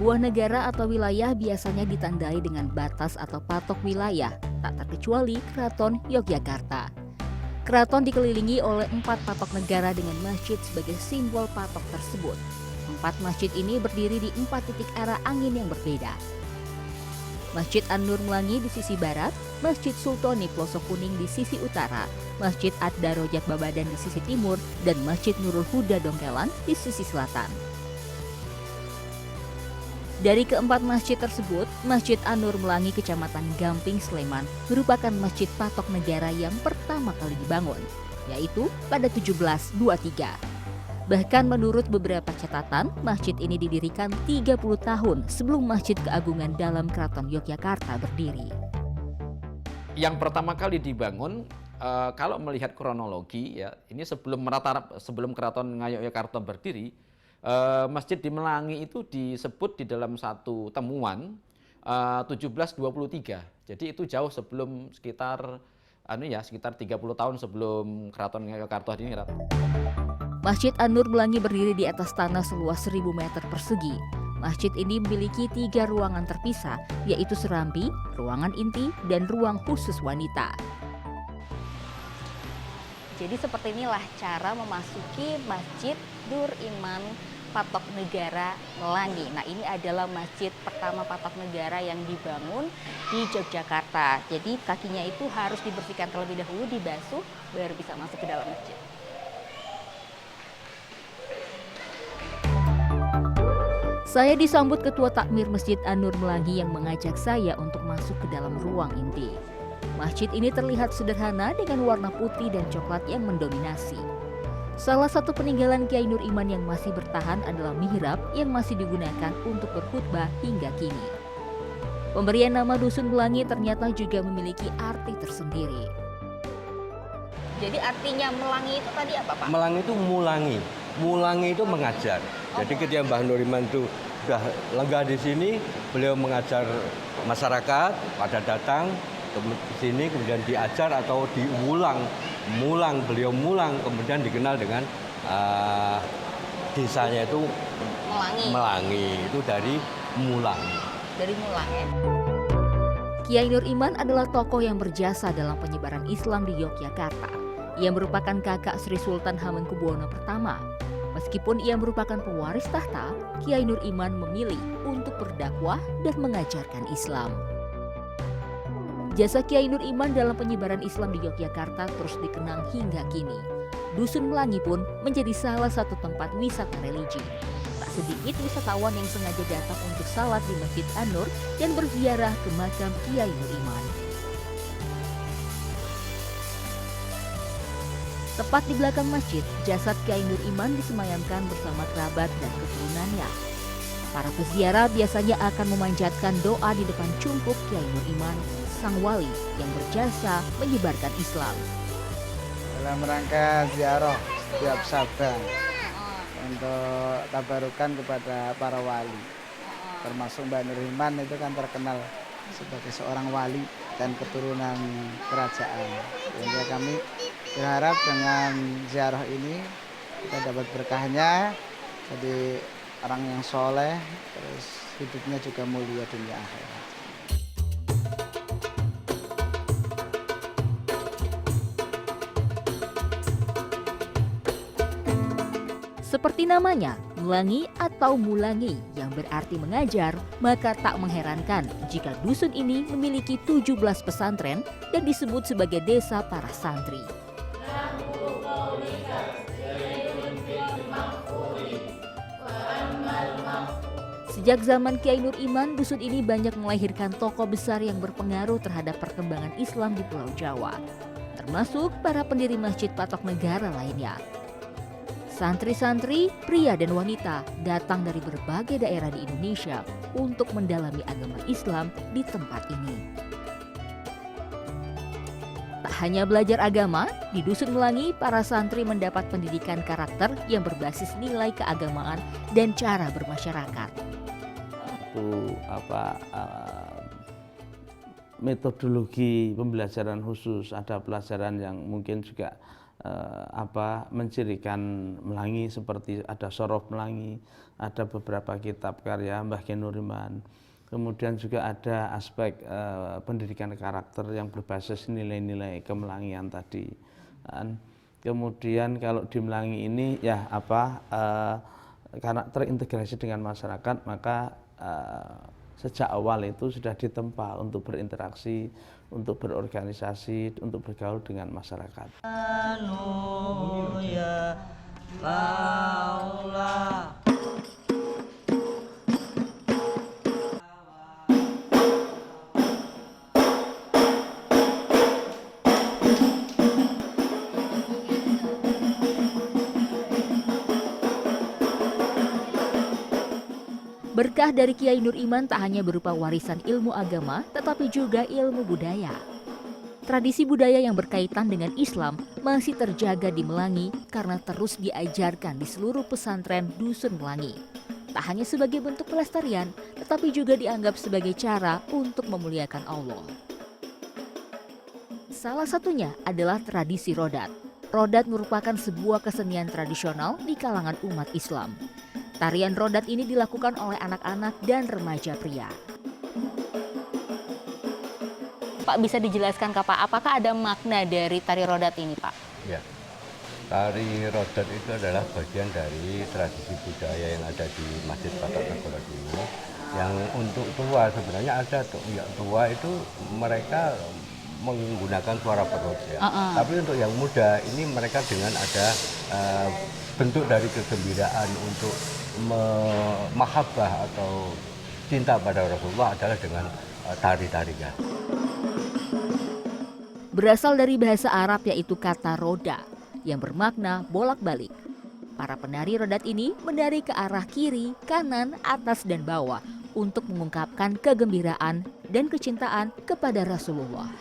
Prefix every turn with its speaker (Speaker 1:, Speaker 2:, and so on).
Speaker 1: Sebuah negara atau wilayah biasanya ditandai dengan batas atau patok wilayah, tak terkecuali Keraton Yogyakarta. Keraton dikelilingi oleh 4 patok negara dengan masjid sebagai simbol patok tersebut. 4 masjid ini berdiri di 4 titik arah angin yang berbeda. Masjid An-Nur Melangi di sisi barat, Masjid Sultoni Pelosok Kuning di sisi utara, Masjid Ad-Darajat Babadan di sisi timur, dan Masjid Nurul Huda Dongkelan di sisi selatan. Dari keempat masjid tersebut, Masjid An-Nur Melangi Kecamatan Gamping, Sleman merupakan masjid patok negara yang pertama kali dibangun, yaitu pada 1723. Bahkan menurut beberapa catatan, masjid ini didirikan 30 tahun sebelum Masjid Keagungan Dalam Keraton Yogyakarta berdiri.
Speaker 2: Yang pertama kali dibangun, kalau melihat kronologi, ya ini sebelum Keraton Ngayogyakarta berdiri, Masjid di Melangi itu disebut di dalam satu temuan 1723. Jadi itu jauh sebelum sekitar 30 tahun sebelum Keraton Ngayogyakarta ini.
Speaker 1: Masjid An-Nur Melangi berdiri di atas tanah seluas 1000 meter persegi. Masjid ini memiliki 3 ruangan terpisah, yaitu serambi, ruangan inti, dan ruang khusus wanita. Jadi seperti inilah cara memasuki Masjid Nur Iman Patok Negara Melangi. Nah, ini adalah masjid pertama patok negara yang dibangun di Yogyakarta. Jadi kakinya itu harus dibersihkan terlebih dahulu, dibasuh, baru bisa masuk ke dalam masjid. Saya disambut Ketua Takmir Masjid An-Nur Melangi yang mengajak saya untuk masuk ke dalam ruang inti. Masjid ini terlihat sederhana dengan warna putih dan coklat yang mendominasi. Salah satu peninggalan Kiai Nur Iman yang masih bertahan adalah mihrab yang masih digunakan untuk berkhutbah hingga kini. Pemberian nama Dusun Melangi ternyata juga memiliki arti tersendiri. Jadi artinya melangi itu tadi apa, Pak?
Speaker 3: Melangi itu mulangi. Mulangi itu mengajar. Jadi ketika Mbah Nur Iman itu sudah lenggah di sini, beliau mengajar masyarakat pada datang ke sini kemudian diajar atau diulang, beliau mulang kemudian dikenal dengan desanya itu Melangi. Itu dari mulangi.
Speaker 1: Dari mulang ya. Kiai Nur Iman adalah tokoh yang berjasa dalam penyebaran Islam di Yogyakarta. Ia merupakan kakak Sri Sultan Hamengkubuwono I. Meskipun ia merupakan pewaris tahta, Kiai Nur Iman memilih untuk berdakwah dan mengajarkan Islam. Jasa Kiai Nur Iman dalam penyebaran Islam di Yogyakarta terus dikenang hingga kini. Dusun Melangi pun menjadi salah satu tempat wisata religi. Tak sedikit wisatawan yang sengaja datang untuk salat di Masjid An-Nur dan berziarah ke makam Kiai Nur Iman. Tepat di belakang masjid, jasad Kiai Nur Iman disemayamkan bersama kerabat dan keturunannya. Para peziarah biasanya akan memanjatkan doa di depan cungkup Kiai Nur Iman, sang wali yang berjasa menyebarkan Islam.
Speaker 4: Dalam rangka ziarah setiap Saban untuk tabarukan kepada para wali, termasuk Mbak Nur Iman itu kan terkenal sebagai seorang wali dan keturunan kerajaan. Sehingga kami berharap dengan ziarah ini kita dapat berkahnya, jadi orang yang soleh, terus hidupnya juga mulia dunia akhirat.
Speaker 1: Seperti namanya, Melangi atau Mulangi yang berarti mengajar, maka tak mengherankan jika dusun ini memiliki 17 pesantren dan disebut sebagai desa para santri. Sejak zaman Kiai Nur Iman, dusun ini banyak melahirkan tokoh besar yang berpengaruh terhadap perkembangan Islam di Pulau Jawa, termasuk para pendiri masjid patok negara lainnya. Santri-santri, pria dan wanita datang dari berbagai daerah di Indonesia untuk mendalami agama Islam di tempat ini. Tak hanya belajar agama, di Dusun Melangi para santri mendapat pendidikan karakter yang berbasis nilai keagamaan dan cara bermasyarakat.
Speaker 5: Metodologi pembelajaran khusus, ada pelajaran yang mungkin juga mencirikan Melangi, seperti ada Sorof Melangi, ada beberapa kitab karya Mbah Kiai Nuriman. Kemudian juga ada aspek pendidikan karakter yang berbasis nilai-nilai kemelangian tadi. Dan kemudian kalau di Melangi ini ya karena terintegrasi dengan masyarakat, maka sejak awal itu sudah ditempa untuk berinteraksi, untuk berorganisasi, untuk bergaul dengan masyarakat.
Speaker 1: Berkah dari Kiai Nur Iman tak hanya berupa warisan ilmu agama, tetapi juga ilmu budaya. Tradisi budaya yang berkaitan dengan Islam masih terjaga di Melangi karena terus diajarkan di seluruh pesantren Dusun Melangi. Tak hanya sebagai bentuk pelestarian, tetapi juga dianggap sebagai cara untuk memuliakan Allah. Salah satunya adalah tradisi rodat. Rodat merupakan sebuah kesenian tradisional di kalangan umat Islam. Tarian rodat ini dilakukan oleh anak-anak dan remaja pria. Pak, bisa dijelaskan apakah ada makna dari tari rodat ini, Pak?
Speaker 3: Ya, tari rodat itu adalah bagian dari tradisi budaya yang ada di Masjid Patok Negoro ini. Yang untuk tua sebenarnya ada tuh, yang tua itu mereka menggunakan suara perut ya. Tapi untuk yang muda ini mereka dengan ada bentuk dari kegembiraan untuk mahabbah atau cinta pada Rasulullah adalah dengan tari-tarian.
Speaker 1: Berasal dari bahasa Arab yaitu kata roda yang bermakna bolak-balik. Para penari rodat ini menari ke arah kiri, kanan, atas, dan bawah untuk mengungkapkan kegembiraan dan kecintaan kepada Rasulullah.